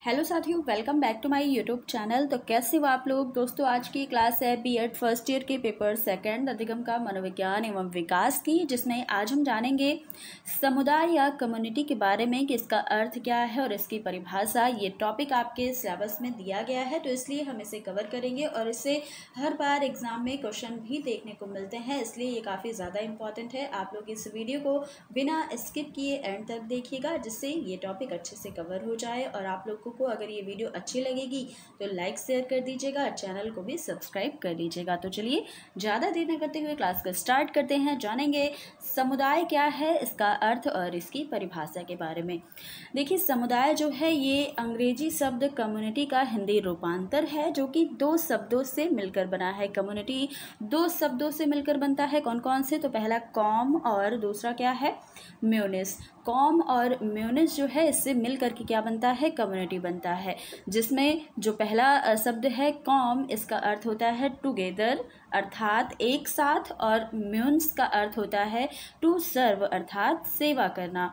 Hello साथियों, welcome back to my YouTube channel. तो कैसे हो आप लोग। दोस्तों, आज की क्लास है बीएड फर्स्ट ईयर के पेपर सेकंड अधिगम का मनोविज्ञान एवं विकास की, जिसमें आज हम जानेंगे समुदाय या कम्युनिटी के बारे में कि इसका अर्थ क्या है और इसकी परिभाषा। ये टॉपिक आपके सिलेबस में दिया गया है, तो इसलिए हम इसे कवर करेंगे और इससे हर बार एग्जाम में क्वेश्चन भी देखने को मिलते हैं, इसलिए ये काफ़ी ज़्यादा इंपॉर्टेंट है। आप लोग इस वीडियो को बिना स्किप किए एंड तक देखिएगा, जिससे ये टॉपिक अच्छे से कवर हो जाए। और आप लोग को अगर ये वीडियो अच्छी लगेगी तो लाइक शेयर कर दीजिएगा, चैनल को भी सब्सक्राइब कर लीजिएगा। तो चलिए ज़्यादा देर न करते हुए क्लास को स्टार्ट करते हैं। जानेंगे समुदाय क्या है, इसका अर्थ और इसकी परिभाषा के बारे में। देखिए, समुदाय जो है ये अंग्रेजी शब्द कम्युनिटी का हिंदी रूपांतर है, जो कि दो शब्दों से मिलकर बना है। कम्युनिटी दो शब्दों से मिलकर बनता है। कौन कौन से? तो पहला कॉम और दूसरा क्या है? म्यूनिस। कॉम और म्यूनिस जो है इससे मिल करके क्या बनता है? कम्युनिटी बनता है। जिसमें जो पहला शब्द है कॉम, इसका अर्थ होता है टुगेदर अर्थात एक साथ, और म्यून्स का अर्थ होता है टू सर्व अर्थात सेवा करना।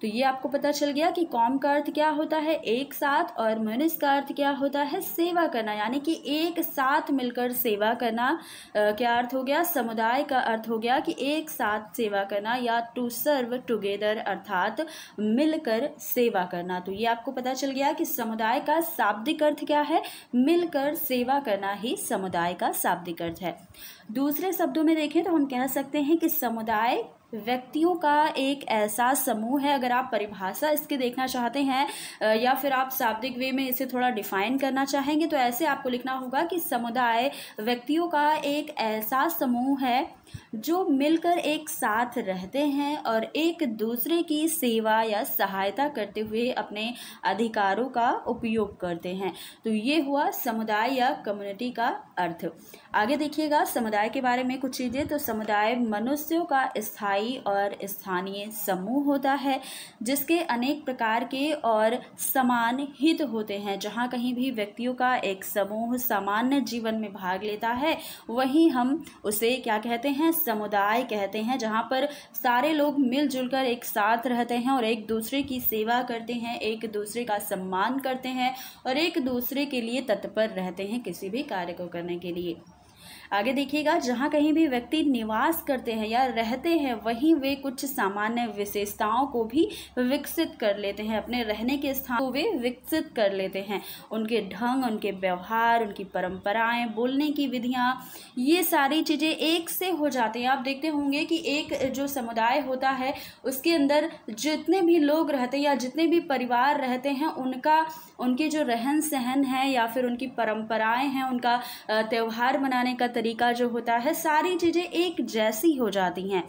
तो ये आपको पता चल गया कि कॉम का अर्थ क्या होता है? एक साथ, और म्यूनिस का अर्थ क्या होता है? सेवा करना, यानी कि एक साथ मिलकर सेवा करना। क्या अर्थ हो गया? समुदाय का अर्थ हो गया कि एक साथ सेवा करना, या टू सर्व टुगेदर अर्थात मिलकर सेवा करना। तो ये आपको पता चल गया कि समुदाय का शाब्दिक अर्थ क्या है? मिलकर सेवा करना ही समुदाय का शाब्दिक अर्थ है। दूसरे शब्दों में देखें तो हम कह सकते हैं कि समुदाय व्यक्तियों का एक ऐसा समूह है। अगर आप परिभाषा इसके देखना चाहते हैं या फिर आप शाब्दिक वे में इसे थोड़ा डिफाइन करना चाहेंगे, तो ऐसे आपको लिखना होगा कि समुदाय व्यक्तियों का एक ऐसा समूह है जो मिलकर एक साथ रहते हैं और एक दूसरे की सेवा या सहायता करते हुए अपने अधिकारों का उपयोग करते हैं। तो ये हुआ समुदाय या कम्युनिटी का अर्थ। आगे देखिएगा समुदाय के बारे में कुछ चीज़ें। तो समुदाय मनुष्यों का स्थायी और स्थानीय समूह होता है, जिसके अनेक प्रकार के और समान हित होते हैं। जहाँ कहीं भी व्यक्तियों का एक समूह सामान्य जीवन में भाग लेता है, वहीं हम उसे क्या कहते हैं? समुदाय कहते हैं। जहाँ पर सारे लोग मिलजुल कर एक साथ रहते हैं और एक दूसरे की सेवा करते हैं, एक दूसरे का सम्मान करते हैं और एक दूसरे के लिए तत्पर रहते हैं किसी भी कार्य को करने के लिए। आगे देखिएगा, जहाँ कहीं भी व्यक्ति निवास करते हैं या रहते हैं, वहीं वे कुछ सामान्य विशेषताओं को भी विकसित कर लेते हैं। अपने रहने के स्थान को वे विकसित कर लेते हैं। उनके ढंग, उनके व्यवहार, उनकी परंपराएं, बोलने की विधियां, ये सारी चीज़ें एक से हो जाती हैं। आप देखते होंगे कि एक जो समुदाय होता है उसके अंदर जितने भी लोग रहते हैं या जितने भी परिवार रहते हैं, उनके जो रहन सहन है या फिर उनकी परंपराएं हैं, उनका त्यौहार मनाने का तरीका जो होता है, सारी चीज़ें एक जैसी हो जाती हैं।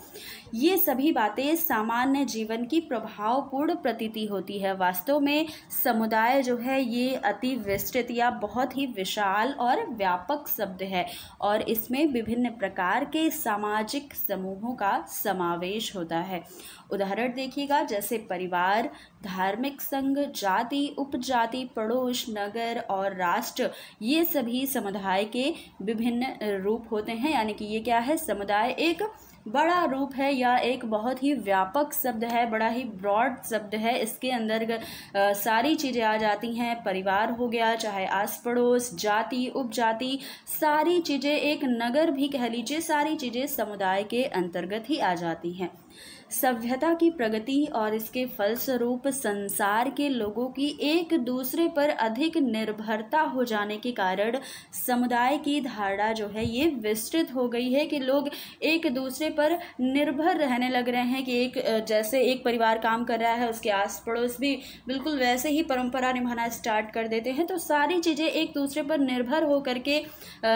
ये सभी बातें सामान्य जीवन की प्रभावपूर्ण प्रतीति होती है। वास्तव में समुदाय जो है ये अति विस्तृत या बहुत ही विशाल और व्यापक शब्द है, और इसमें विभिन्न प्रकार के सामाजिक समूहों का समावेश होता है। उदाहरण देखिएगा, जैसे परिवार, धार्मिक संघ, जाति, उपजाति, पड़ोस, नगर और राष्ट्र, ये सभी समुदाय के विभिन्न रूप होते हैं। यानी कि ये क्या है? समुदाय एक बड़ा रूप है या एक बहुत ही व्यापक शब्द है, बड़ा ही ब्रॉड शब्द है। इसके अंदर सारी चीज़ें आ जाती हैं। परिवार हो गया, चाहे आस पड़ोस, जाति, उपजाति, सारी चीज़ें, एक नगर भी कह लीजिए, सारी चीज़ें समुदाय के अंतर्गत ही आ जाती हैं। सभ्यता की प्रगति और इसके फलस्वरूप संसार के लोगों की एक दूसरे पर अधिक निर्भरता हो जाने के कारण समुदाय की धारणा जो है ये विस्तृत हो गई है कि लोग एक दूसरे पर निर्भर रहने लग रहे हैं। कि जैसे एक परिवार काम कर रहा है, उसके आस पड़ोस भी बिल्कुल वैसे ही परंपरा निभाना स्टार्ट कर देते हैं। तो सारी चीज़ें एक दूसरे पर निर्भर हो करके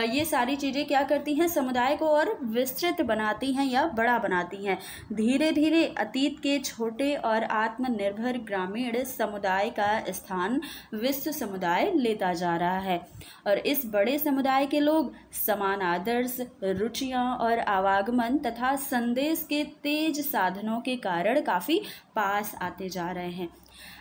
ये सारी चीज़ें क्या करती हैं? समुदाय को और विस्तृत बनाती हैं या बड़ा बनाती हैं। धीरे धीरे अतीत के छोटे और आत्मनिर्भर ग्रामीण समुदाय का स्थान विश्व समुदाय लेता जा रहा है, और इस बड़े समुदाय के लोग समान आदर्श, रुचियां और आवागमन तथा संदेश के तेज साधनों के कारण काफ़ी पास आते जा रहे हैं।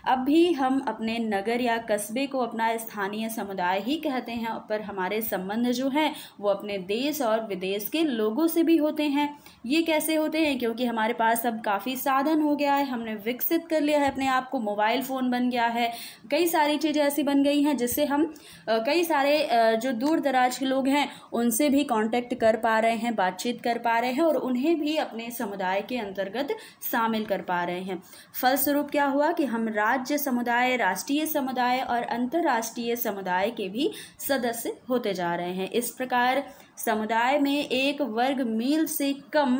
अब भी हम अपने नगर या कस्बे को अपना स्थानीय समुदाय ही कहते हैं, पर हमारे संबंध जो हैं वो अपने देश और विदेश के लोगों से भी होते हैं। ये कैसे होते हैं? क्योंकि हमारे पास अब काफ़ी साधन हो गया है, हमने विकसित कर लिया है अपने आप को, मोबाइल फ़ोन बन गया है, कई सारी चीज़ें ऐसी बन गई हैं जिससे हम कई सारे जो दूर दराज के लोग हैं उनसे भी कांटेक्ट कर पा रहे हैं, बातचीत कर पा रहे हैं और उन्हें भी अपने समुदाय के अंतर्गत शामिल कर पा रहे हैं। फलस्वरूप क्या हुआ कि हम राज्य समुदाय, राष्ट्रीय समुदाय और अंतर्राष्ट्रीय समुदाय के भी सदस्य होते जा रहे हैं। इस प्रकार समुदाय में एक वर्ग मील से कम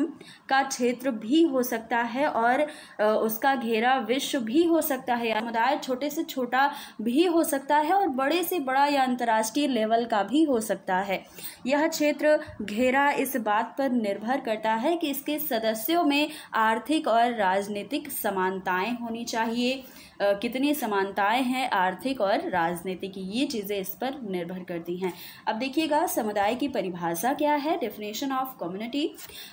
का क्षेत्र भी हो सकता है और उसका घेरा विश्व भी हो सकता है। समुदाय छोटे से छोटा भी हो सकता है और बड़े से बड़ा या अंतर्राष्ट्रीय लेवल का भी हो सकता है। यह क्षेत्र घेरा इस बात पर निर्भर करता है कि इसके सदस्यों में आर्थिक और राजनीतिक समानताएं होनी चाहिए। कितनी समानताएं हैं आर्थिक और राजनीतिक, ये चीज़ें इस पर निर्भर करती हैं। अब देखिएगा समुदाय की परिभाषा क्या है, डेफिनेशन ऑफ कम्युनिटी।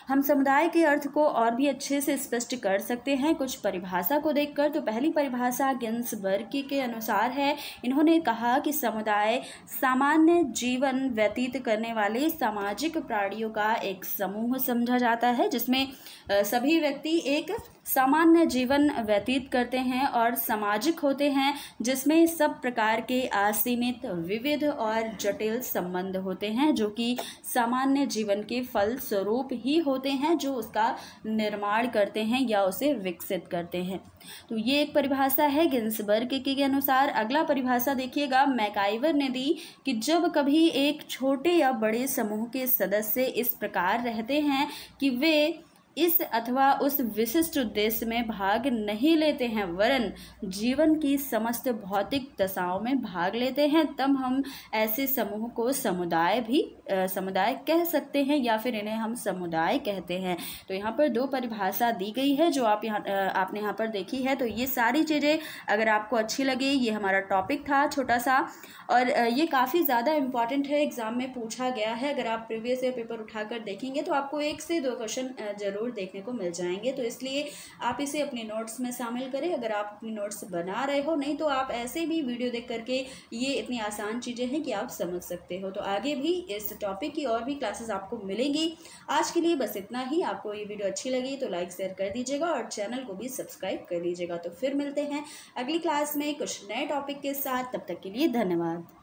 हम समुदाय के अर्थ को और भी अच्छे से स्पष्ट कर सकते हैं कुछ परिभाषा को देखकर। तो पहली परिभाषा गिन्सबर्ग के अनुसार है। इन्होंने कहा कि समुदाय सामान्य जीवन व्यतीत करने वाले सामाजिक प्राणियों का एक समूह समझा जाता है, जिसमें सभी व्यक्ति एक सामान्य जीवन व्यतीत करते हैं और सामाजिक होते हैं, जिसमें सब प्रकार के असीमित, विविध और जटिल संबंध होते हैं जो कि सामान्य जीवन के फल स्वरूप ही होते हैं, जो उसका निर्माण करते हैं या उसे विकसित करते हैं। तो ये एक परिभाषा है गिन्सबर्ग के अनुसार। अगला परिभाषा देखिएगा मैकाइवर ने दी कि जब कभी एक छोटे या बड़े समूह के सदस्य इस प्रकार रहते हैं कि वे इस अथवा उस विशिष्ट उद्देश्य में भाग नहीं लेते हैं वरन जीवन की समस्त भौतिक दशाओं में भाग लेते हैं, तब हम ऐसे समूह को समुदाय कह सकते हैं या फिर इन्हें हम समुदाय कहते हैं। तो यहाँ पर दो परिभाषा दी गई है जो आपने यहाँ पर देखी है। तो ये सारी चीज़ें अगर आपको अच्छी लगी, ये हमारा टॉपिक था छोटा सा और ये काफ़ी ज़्यादा इम्पॉर्टेंट है, एग्ज़ाम में पूछा गया है। अगर आप प्रीवियस ईयर पेपर उठाकर देखेंगे तो आपको 1 से 2 क्वेश्चन ज़रूर देखने को मिल जाएंगे। तो इसलिए आप इसे अपने नोट्स में शामिल करें अगर आप अपनी नोट्स बना रहे हो, नहीं तो आप ऐसे भी वीडियो देख करके, ये इतनी आसान चीज़ें हैं कि आप समझ सकते हो। तो आगे भी इस टॉपिक की और भी क्लासेस आपको मिलेंगी। आज के लिए बस इतना ही। आपको ये वीडियो अच्छी लगी तो लाइक शेयर कर दीजिएगा और चैनल को भी सब्सक्राइब कर लीजिएगा। तो फिर मिलते हैं अगली क्लास में कुछ नए टॉपिक के साथ। तब तक के लिए धन्यवाद।